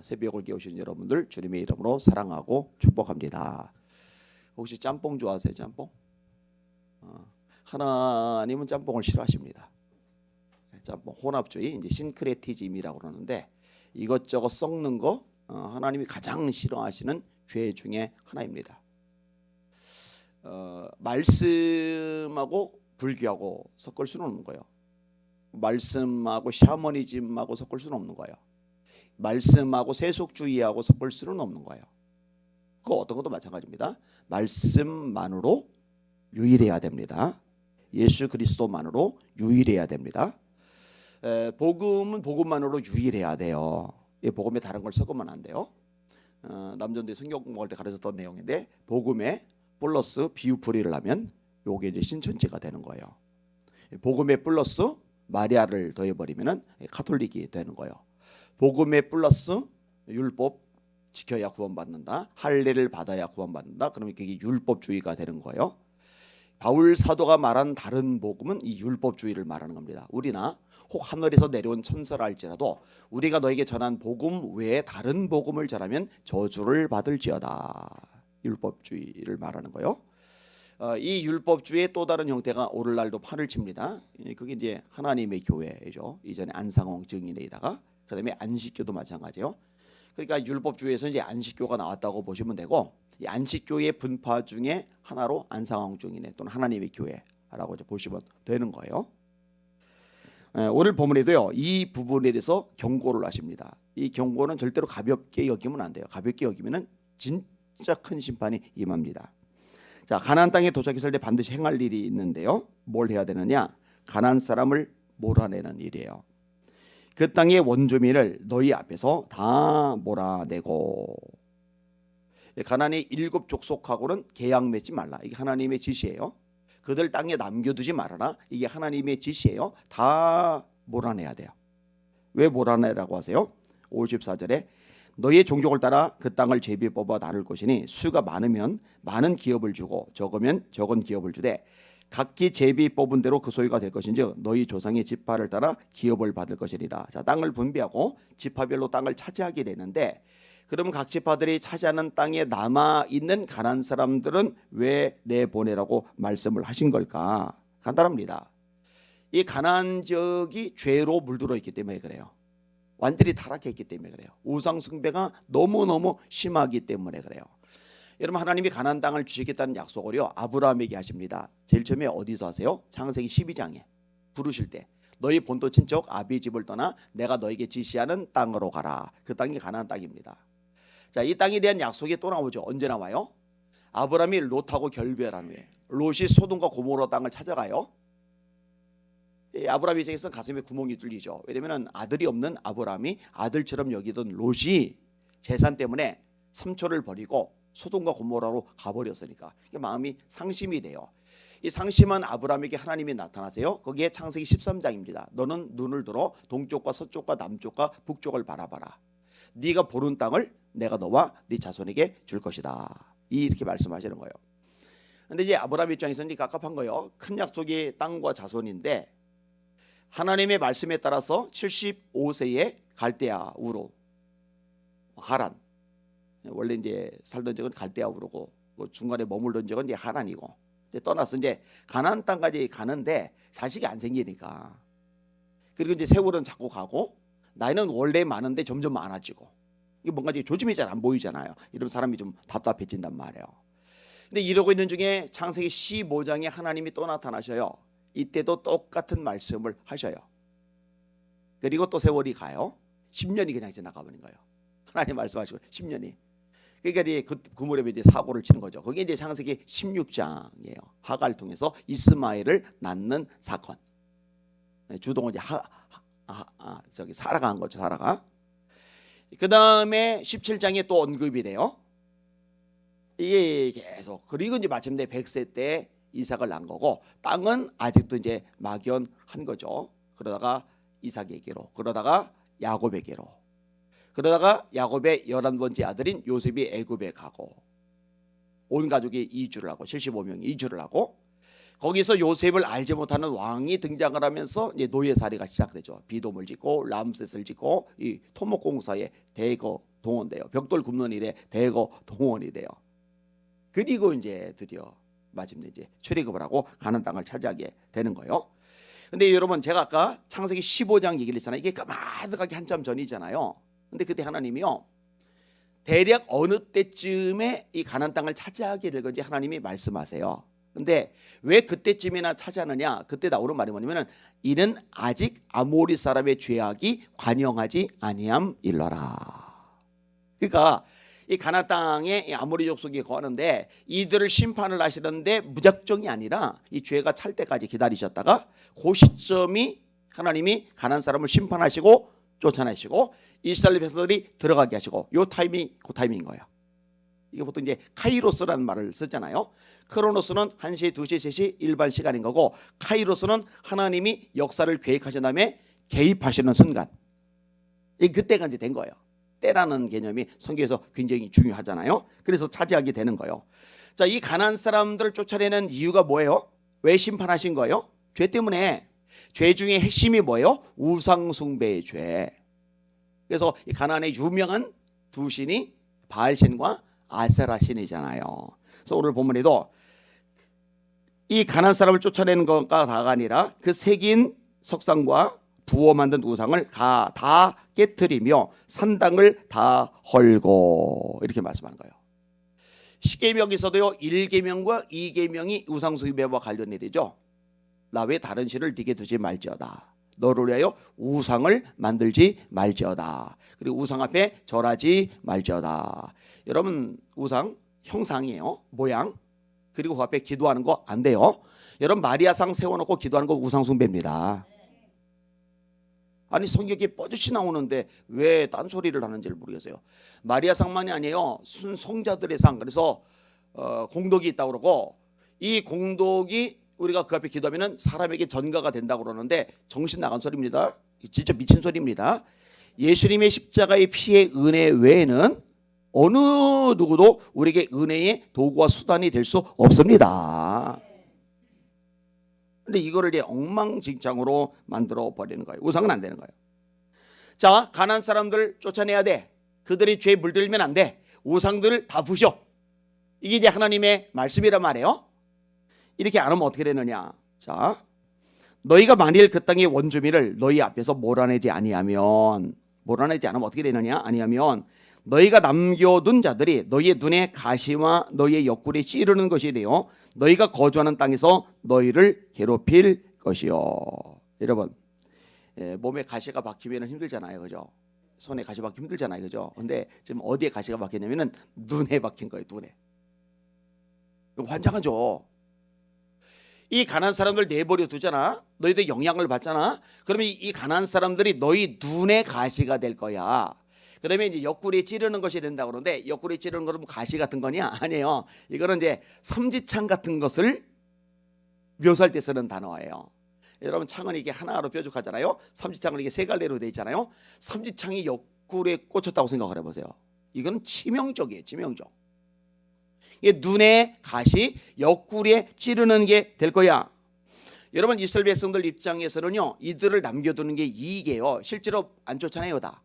새벽을 깨우신 여러분들 주님의 이름으로 사랑하고 축복합니다. 혹시 짬뽕 좋아하세요? 짬뽕? 하나님은 짬뽕을 싫어하십니다. 짬뽕 혼합주의, 이제 신크레티즘이라고 그러는데 이것저것 섞는 거 하나님이 가장 싫어하시는 죄 중에 하나입니다. 말씀하고 불교하고 섞을 수는 없는 거예요. 말씀하고 샤머니즘하고 섞을 수는 없는 거예요. 말씀하고 세속주의하고 섞을 수는 없는 거예요. 그 어떤 것도 마찬가지입니다. 말씀만으로 유일해야 됩니다. 예수 그리스도만으로 유일해야 됩니다. 복음은 복음만으로 유일해야 돼요. 이 복음에 다른 걸 섞으면 안 돼요. 남전도에 성경 공부할 때 가르쳤던 내용인데 복음에 플러스 비유풀이를 하면 요게 이제 신천지가 되는 거예요. 복음에 플러스 마리아를 더해버리면은 카톨릭이 되는 거예요. 복음에 플러스 율법 지켜야 구원받는다. 할례를 받아야 구원받는다. 그러면 그게 율법주의가 되는 거예요. 바울 사도가 말한 다른 복음은 이 율법주의를 말하는 겁니다. 우리나 혹 하늘에서 내려온 천사라 할지라도 우리가 너에게 전한 복음 외에 다른 복음을 전하면 저주를 받을지어다. 율법주의를 말하는 거예요. 이 율법주의의 또 다른 형태가 오늘날도 판을 칩니다. 그게 이제 하나님의 교회죠. 이전에 안상홍 증인에다가 그다음에 안식교도 마찬가지예요. 그러니까 율법주의에서 이제 안식교가 나왔다고 보시면 되고, 이 안식교의 분파 중에 하나로 안상홍 증인회 또는 하나님의 교회라고 이제 보시면 되는 거예요. 오늘 본문에도요 이 부분에 대해서 경고를 하십니다. 이 경고는 절대로 가볍게 여기면 안 돼요. 가볍게 여기면은 진짜 큰 심판이 임합니다. 자, 가나안 땅에 도착했을 때 반드시 행할 일이 있는데요. 뭘 해야 되느냐? 가나안 사람을 몰아내는 일이에요. 그 땅의 원주민을 너희 앞에서 다 몰아내고. 가나안의 7 족속하고는 계약 맺지 말라. 이게 하나님의 지시예요. 그들 땅에 남겨두지 말아라. 이게 하나님의 지시예요. 다 몰아내야 돼요. 왜 몰아내라고 하세요? 54절에 너희의 종족을 따라 그 땅을 제비 뽑아 나눌 것이니 수가 많으면 많은 기업을 주고 적으면 적은 기업을 주되 각기 제비 뽑은 대로 그 소유가 될 것인즉 너희 조상의 지파를 따라 기업을 받을 것이니라. 자, 땅을 분배하고 지파별로 땅을 차지하게 되는데, 그러면 각 지파들이 차지하는 땅에 남아 있는 가나안 사람들은 왜 내보내라고 말씀을 하신 걸까? 간단합니다. 이 가나안 지역이 죄로 물들어 있기 때문에 그래요. 완전히 타락했기 때문에 그래요. 우상 숭배가 너무너무 심하기 때문에 그래요. 여러분, 하나님이 가나안 땅을 주시겠다는 약속을요 아브라함에게 하십니다. 제일 처음에 어디서 하세요? 창세기 12장에 부르실 때 너희 본토 친척 아비 집을 떠나 내가 너에게 지시하는 땅으로 가라. 그 땅이 가나안 땅입니다. 자, 이 땅에 대한 약속이 또 나오죠. 언제 나와요? 아브라함이 롯하고 결별한 후에 롯이 소돔과 고모라 땅을 찾아가요. 아브라함 입장에서 가슴에 구멍이 뚫리죠. 왜냐하면 아들이 없는 아브라함이 아들처럼 여기던 롯이 재산 때문에 삼촌을 버리고 소돔과 고모라로 가버렸으니까 마음이 상심이 돼요. 이 상심한 아브라함에게 하나님이 나타나세요. 거기에 창세기 13장입니다. 너는 눈을 들어 동쪽과 서쪽과 남쪽과 북쪽을 바라봐라. 네가 보는 땅을 내가 너와 네 자손에게 줄 것이다. 이렇게 말씀하시는 거예요. 근데 이제 아브라함 입장에서는 갑갑한 거예요. 큰 약속이 땅과 자손인데 하나님의 말씀에 따라서 75세에 갈대아 우르 하란, 원래 이제 살던 적은 갈대아 우르고 중간에 머물던 적은 이제 하란이고 이제 떠나서 이제 가나안 땅까지 가는데 자식이 안 생기니까, 그리고 이제 세월은 자꾸 가고 나이는 원래 많은데 점점 많아지고 이게 뭔가 이제 조짐이 잘 안 보이잖아요. 이런 사람이 좀 답답해진단 말이에요. 근데 이러고 있는 중에 창세기 15장에 하나님이 또 나타나셔요. 이때도 똑같은 말씀을 하셔요. 그리고 또 세월이 가요. 10년이 그냥 지나가 버린 거예요. 하나님 말씀하시고 10년이. 그러니까 이제 그 무렵에 이제 사고를 치는 거죠. 그게 이제 창세기 16장이에요. 하가를 통해서 이스마엘을 낳는 사건. 주동은 이제 사라가 한 거죠. 사라가. 그 다음에 17장에 또 언급이 돼요. 이게 계속. 그리고 이제 마침내 100세 때 이삭을 낳은 거고, 땅은 아직도 이제 막연한 거죠. 그러다가 이삭에게로, 그러다가 야곱에게로, 그러다가 야곱의 11번째 아들인 요셉이 애굽에 가고 온 가족이 이주를 하고 75명이 이주를 하고, 거기서 요셉을 알지 못하는 왕이 등장을 하면서 이제 노예살이가 시작되죠. 비돔을 짓고 람셋을 짓고 이 토목공사에 대거 동원돼요. 벽돌 굽는 일에 대거 동원이 돼요. 그리고 이제 드디어 마침내 이제 출애굽을 하고 가나안 땅을 차지하게 되는 거예요. 근데 여러분, 제가 아까 창세기 15장 얘기를 했잖아요. 이게 까마득하게 한참 전이잖아요. 근데 그때 하나님이요, 대략 어느 때쯤에 이 가나안 땅을 차지하게 될 건지 하나님이 말씀하세요. 근데 왜 그때쯤이나 차지하느냐? 그때 나오는 말이 뭐냐면은 이는 아직 아모리 사람의 죄악이 관영하지 아니함일러라. 그러니까 이 가나안 땅에 이 아모리 족속이 거하는데 이들을 심판을 하시는데 무작정이 아니라 이 죄가 찰 때까지 기다리셨다가 그 시점이 하나님이 가나안 사람을 심판하시고 쫓아내시고 이스라엘 백성들이 들어가게 하시고 요 타이밍이 그 타이밍인 거예요. 이게 보통 이제 카이로스라는 말을 쓰잖아요. 크로노스는 1시, 2시, 3시 일반 시간인 거고, 카이로스는 하나님이 역사를 계획하신 다음에 개입하시는 순간. 그때가 이제 된 거예요. 때라는 개념이 성경에서 굉장히 중요하잖아요. 그래서 차지하게 되는 거예요. 자, 이 가나안 사람들을 쫓아내는 이유가 뭐예요? 왜 심판하신 거예요? 죄 때문에. 죄 중에 핵심이 뭐예요? 우상 숭배의 죄. 그래서 이 가나안의 유명한 두 신이 바알신과 아세라 신이잖아요. 그래서 오늘 본문에도 이 가나안 사람을 쫓아내는 것과 다가 아니라 그 새긴 석상과 부어 만든 우상을 다 깨트리며 산당을 다 헐고, 이렇게 말씀하는 거예요. 십계명에서도요, 1계명과 2계명이 우상 숭배와 관련 일이죠. 나 외 다른 신을 네게 두지 말지어다. 너를 위하여 우상을 만들지 말지어다. 그리고 우상 앞에 절하지 말지어다. 여러분, 우상 형상이에요. 모양. 그리고 그 앞에 기도하는 거 안 돼요. 여러분, 마리아상 세워놓고 기도하는 거 우상 숭배입니다. 아니, 성경에 뻗듯이 나오는데 왜 딴소리를 하는지를 모르겠어요. 마리아상만이 아니에요. 순성자들의 상. 그래서 공덕이 있다고 그러고, 이 공덕이 우리가 그 앞에 기도하면 사람에게 전가가 된다고 그러는데 정신 나간 소리입니다. 진짜 미친 소리입니다. 예수님의 십자가의 피의 은혜 외에는 어느 누구도 우리에게 은혜의 도구와 수단이 될 수 없습니다. 근데 이거를 이제 엉망진창으로 만들어 버리는 거예요. 우상은 안 되는 거예요. 자, 가나안 사람들 쫓아내야 돼. 그들이 죄에 물들면 안 돼. 우상들을 다 부셔. 이게 이제 하나님의 말씀이란 말이에요. 이렇게 안 하면 어떻게 되느냐? 자, 너희가 만일 그 땅의 원주민을 너희 앞에서 몰아내지 않으면 어떻게 되느냐? 아니하면 너희가 남겨둔 자들이 너희의 눈에 가시와 너희의 옆구리에 찌르는 것이 되어 너희가 거주하는 땅에서 너희를 괴롭힐 것이요. 여러분, 몸에 가시가 박히면 힘들잖아요, 그죠? 손에 가시 박히면 힘들잖아요, 그죠? 근데 지금 어디에 가시가 박혔냐면은 눈에 박힌 거예요, 눈에. 환장하죠. 이 가난한 사람들 내버려 두잖아. 너희들 영향을 받잖아. 그러면 이 가난한 사람들이 너희 눈에 가시가 될 거야. 그다음에 이제 옆구리에 찌르는 것이 된다 그러는데, 옆구리에 찌르는 거는 가시 같은 거냐? 아니에요. 이거는 이제 삼지창 같은 것을 묘사할 때 쓰는 단어예요. 여러분, 창은 이게 하나로 뾰족하잖아요. 삼지창은 이게 세 갈래로 돼 있잖아요. 삼지창이 옆구리에 꽂혔다고 생각을 해보세요. 이건 치명적이에요, 치명적. 이게 눈에 가시, 옆구리에 찌르는 게 될 거야. 여러분, 이스라엘 백성들 입장에서는요, 이들을 남겨두는 게 이익이에요. 실제로 안 쫓아내요, 다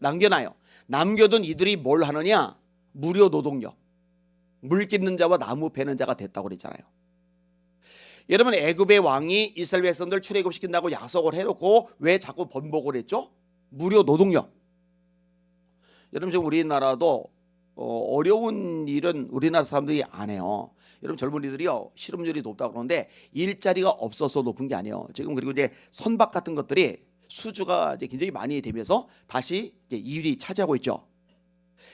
남겨놔요. 남겨둔 이들이 뭘 하느냐? 무료 노동력. 물 깃는 자와 나무 베는 자가 됐다고 그랬잖아요. 여러분, 애굽의 왕이 이스라엘 백성들 출애굽시킨다고 약속을 해놓고 왜 자꾸 번복을 했죠? 무료 노동력. 여러분, 지금 우리나라도 어려운 일은 우리나라 사람들이 안 해요. 여러분, 젊은이들이요, 실업률이 높다고 그러는데 일자리가 없어서 높은 게 아니에요. 지금 그리고 이제 선박 같은 것들이 수주가 이제 굉장히 많이 되면서 다시 이제 일이 차지하고 있죠.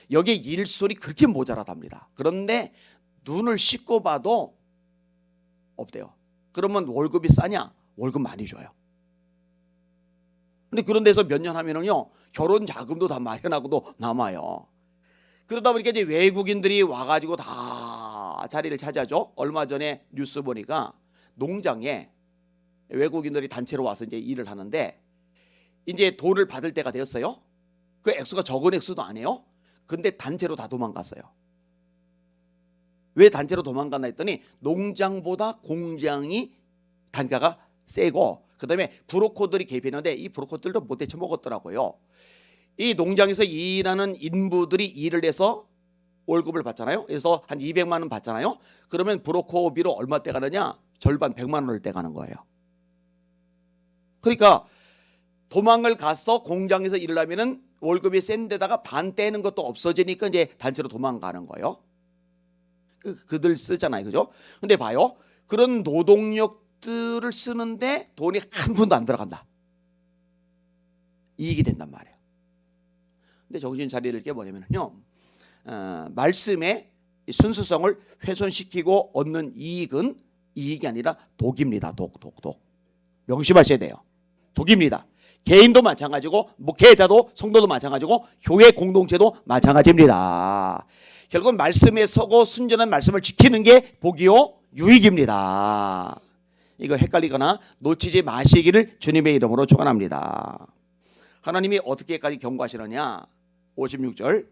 여기에 일손이 그렇게 모자라답니다. 그런데 눈을 씻고 봐도 없대요. 그러면 월급이 싸냐? 월급 많이 줘요. 근데 그런 데서 몇 년 하면은요, 결혼 자금도 다 마련하고도 남아요. 그러다 보니까 이제 외국인들이 와가지고 다 자리를 차지하죠. 얼마 전에 뉴스 보니까 농장에 외국인들이 단체로 와서 이제 일을 하는데, 이제 돈을 받을 때가 되었어요. 그 액수가 적은 액수도 아니에요. 근데 단체로 다 도망갔어요. 왜 단체로 도망갔나 했더니 농장보다 공장이 단가가 세고 그다음에 브로커들이 개입했는데 이 브로커들도 못 대처먹었더라고요. 이 농장에서 일하는 인부들이 일을 해서 월급을 받잖아요. 그래서 한 200만 원 받잖아요. 그러면 브로커비로 얼마 떼가느냐? 절반 100만 원을 떼가는 거예요. 그러니까 도망을 가서 공장에서 일을 하면은 월급이 센 데다가 반 떼는 것도 없어지니까 이제 단체로 도망가는 거예요. 그들 쓰잖아요. 그죠? 근데 봐요. 그런 노동력들을 쓰는데 돈이 한 푼도 안 들어간다. 이익이 된단 말이에요. 근데 정신 차릴 게 뭐냐면요. 말씀의 순수성을 훼손시키고 얻는 이익은 이익이 아니라 독입니다. 독. 명심하셔야 돼요. 독입니다. 개인도 마찬가지고 목회자도 성도도 마찬가지고 교회 공동체도 마찬가지입니다. 결국은 말씀에 서고 순전한 말씀을 지키는 게 복이요 유익입니다. 이거 헷갈리거나 놓치지 마시기를 주님의 이름으로 축원합니다. 하나님이 어떻게까지 경고하시느냐? 56절.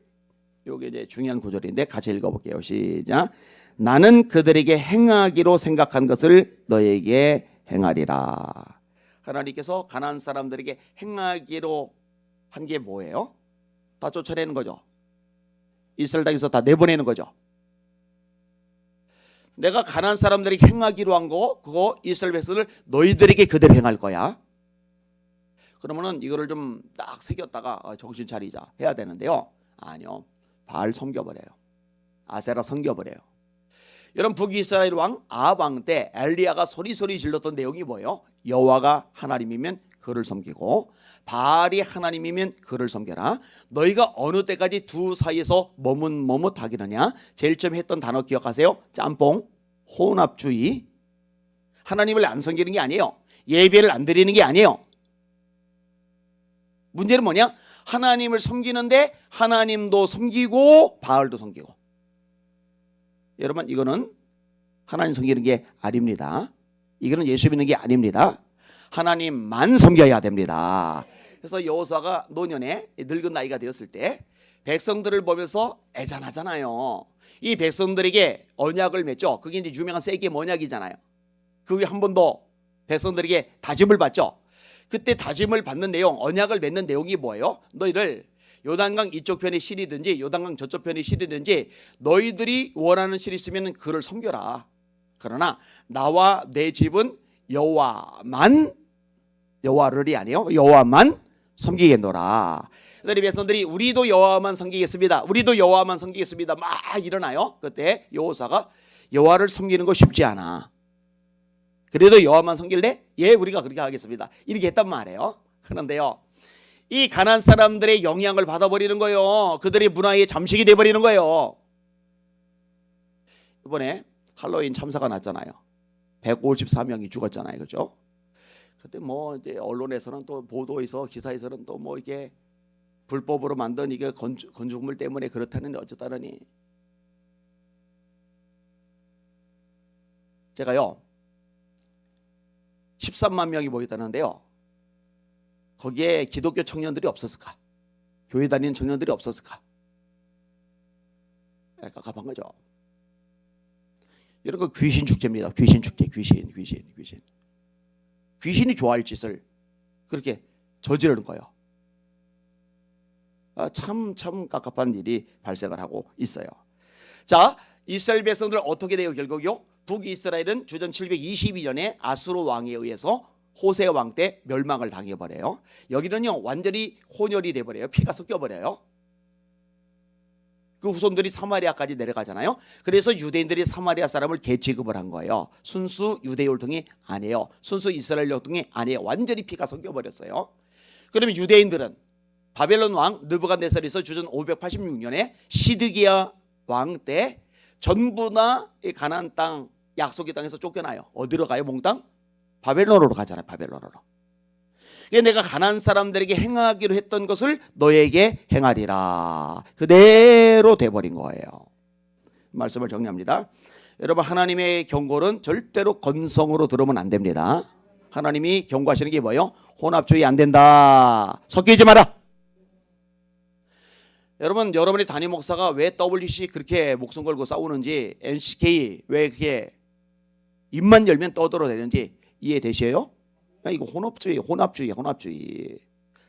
요게 이제 중요한 구절인데 같이 읽어볼게요. 시작. 나는 그들에게 행하기로 생각한 것을 너에게 행하리라. 하나님께서 가나안 사람들에게 행하기로 한 게 뭐예요? 다 쫓아내는 거죠. 이스라엘 땅에서 다 내보내는 거죠. 내가 가나안 사람들에게 행하기로 한 거 그거 이스라엘 백성을 너희들에게 그대로 행할 거야. 그러면은 이거를 좀 딱 새겼다가 정신 차리자 해야 되는데요. 아니요. 바알 섬겨버려요. 아세라 섬겨버려요. 여러분 북이스라엘 왕 아합 왕 때 엘리야가 소리소리 질렀던 내용이 뭐예요? 여호와가 하나님이면 그를 섬기고 바알이 하나님이면 그를 섬겨라. 너희가 어느 때까지 두 사이에서 머뭇하겠느냐? 제일 처음 했던 단어 기억하세요? 짬뽕, 혼합주의. 하나님을 안 섬기는 게 아니에요. 예배를 안 드리는 게 아니에요. 문제는 뭐냐? 하나님을 섬기는데 하나님도 섬기고 바알도 섬기고. 여러분 이거는 하나님 섬기는 게 아닙니다. 이거는 예수 믿는 게 아닙니다. 하나님만 섬겨야 됩니다. 그래서 여호수아가 노년에 늙은 나이가 되었을 때 백성들을 보면서 애잔하잖아요. 이 백성들에게 언약을 맺죠. 그게 이제 유명한 세겜 언약이잖아요. 그 후에 한 번 더 백성들에게 다짐을 받죠. 그때 다짐을 받는 내용, 언약을 맺는 내용이 뭐예요? 너희들 요단강 이쪽 편에 실이든지 요단강 저쪽 편에 실이든지 너희들이 원하는 실이 있으면 그를 섬겨라. 그러나 나와 내 집은 여호와를이 아니에요. 여호와만 섬기겠노라. 그들이 백성들이 우리도 여호와만 섬기겠습니다. 우리도 여호와만 섬기겠습니다. 막 일어나요. 그때 여호수아가 여호와를 섬기는 거 쉽지 않아. 그래도 여호와만 섬길래? 예, 우리가 그렇게 하겠습니다. 이렇게 했단 말이에요. 그런데요, 이 가나안 사람들의 영향을 받아버리는 거예요. 그들의 문화의 잠식이 돼버리는 거예요. 이번에 할로윈 참사가 났잖아요. 154명이 죽었잖아요, 그렇죠? 그때 뭐 이제 언론에서는 또 보도에서 기사에서는 또 뭐 이게 불법으로 만든 이게 건축물 때문에 그렇다느니 어쩌다느니. 제가요 13만 명이 모였다는데요. 거기에 기독교 청년들이 없었을까? 교회 다니는 청년들이 없었을까? 깝깝한 거죠. 이런 거 귀신 축제입니다. 귀신 축제, 귀신이 좋아할 짓을 그렇게 저지르는 거예요. 참 깝깝한 일이 발생을 하고 있어요. 자, 이스라엘 백성들 어떻게 돼요? 결국요? 북이스라엘은 주전 722년에 아수르 왕에 의해서 호세 왕 때 멸망을 당해버려요. 여기는요 완전히 혼혈이 돼버려요. 피가 섞여버려요. 그 후손들이 사마리아까지 내려가잖아요. 그래서 유대인들이 사마리아 사람을 개취급을 한 거예요. 순수 유대 혈통이 아니에요. 순수 이스라엘 혈통이 아니에요. 완전히 피가 섞여버렸어요. 그러면 유대인들은 바벨론 왕 느부갓네살에서 주전 586년에 시드기야 왕 때 전부 다 이 가나안 땅 약속의 땅에서 쫓겨나요. 어디로 가요? 몽땅? 바벨론으로 가잖아요. 바벨론으로. 내가 가나안 사람들에게 행하기로 했던 것을 너에게 행하리라. 그대로 돼버린 거예요. 말씀을 정리합니다. 여러분 하나님의 경고는 절대로 건성으로 들으면 안 됩니다. 하나님이 경고하시는 게 뭐예요? 혼합주의 안 된다. 섞이지 마라. 여러분, 여러분의 담임 목사가 왜 WC 그렇게 목숨 걸고 싸우는지, NCK 왜 그렇게 입만 열면 떠들어대는지 이해되셔요? 이거 혼합주의.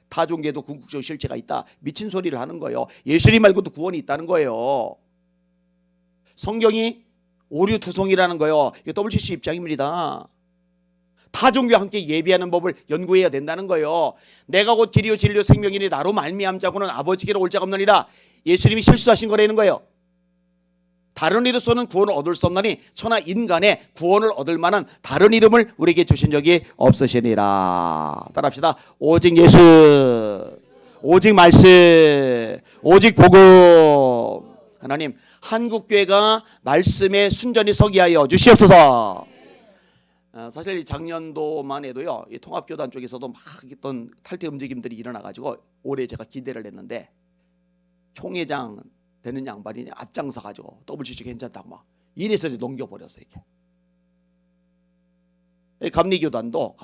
타종계도 궁극적 실체가 있다. 미친 소리를 하는 거예요. 예수님 말고도 구원이 있다는 거예요. 성경이 오류투성이라는 거예요. 이거 WCC 입장입니다. 타종교와 함께 예비하는 법을 연구해야 된다는 거예요. 내가 곧 길이요 진리요 생명이니 나로 말미암 자고는 아버지께로 올 자가 없느니라. 예수님이 실수하신 거라는 거예요. 다른 이로서는 구원을 얻을 수 없나니 천하 인간의 구원을 얻을 만한 다른 이름을 우리에게 주신 적이 없으시니라. 따라합시다. 오직 예수, 오직 말씀, 오직 복음. 하나님, 한국교회가 말씀에 순전히 서게 하여 주시옵소서. 사실 작년도만 해도요, 이 통합교단 쪽에서도 막 어떤 탈퇴 움직임들이 일어나가지고 올해 제가 기대를 했는데, 총회장 되는 양반이 앞장서 가지고 WCC 괜찮다고 막 이래저래 넘겨버렸어요. 이게 감리교단도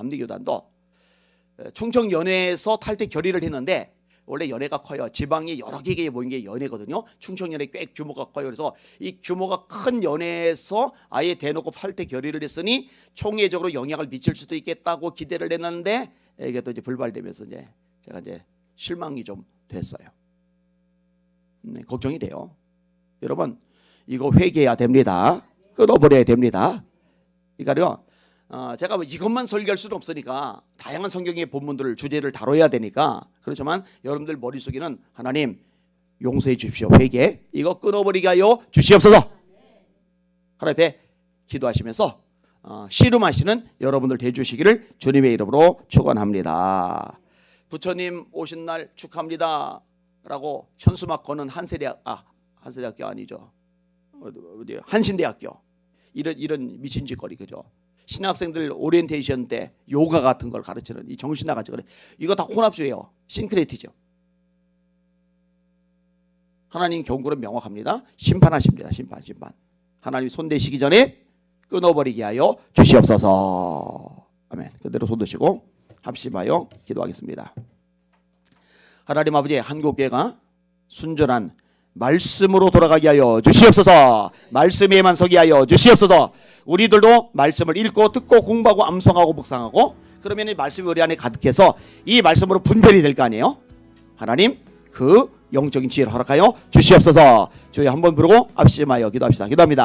충청연회에서 탈퇴 결의를 했는데, 원래 연회가 커요. 지방이 여러 개에 모인 게 연회거든요. 충청연회 꽤 규모가 커요. 그래서 이 규모가 큰 연회에서 아예 대놓고 탈퇴 결의를 했으니 총회적으로 영향을 미칠 수도 있겠다고 기대를 했는데, 이게 또 이제 불발되면서 이제 제가 이제 실망이 좀 됐어요. 걱정이 돼요. 여러분, 이거 회개해야 됩니다. 끊어버려야 됩니다. 그러니까요, 제가 이것만 설교할 수는 없으니까 다양한 성경의 본문들을 주제를 다뤄야 되니까, 그렇지만 여러분들 머릿속에는 하나님 용서해 주십시오, 회개 이거 끊어버리게 하여 주시옵소서. 하나님 앞에 기도하시면서 씨름하시는 여러분들 되주시기를 주님의 이름으로 축원합니다. 부처님 오신 날 축하합니다 라고 현수막 거는 한세대학교 아니죠, 어디 한신대학교, 이런 미친 짓거리, 그죠? 신학생들 오리엔테이션 때 요가 같은 걸 가르치는 이 정신 나가지고 그래. 이거 다 혼합주의예요. 싱크레티죠. 하나님 경고는 명확합니다. 심판하십니다. 심판. 하나님 손대시기 전에 끊어버리게 하여 주시옵소서. 아멘. 그대로 손 드시고 합심하여 기도하겠습니다. 하나님 아버지, 한국교회가 순전한 말씀으로 돌아가게 하여 주시옵소서. 말씀에만 서게 하여 주시옵소서. 우리들도 말씀을 읽고 듣고 공부하고 암송하고 묵상하고, 그러면 이 말씀이 우리 안에 가득해서 이 말씀으로 분별이 될 거 아니에요. 하나님, 그 영적인 지혜를 허락하여 주시옵소서. 저희 한번 부르고 합심하여 기도합시다. 기도합니다.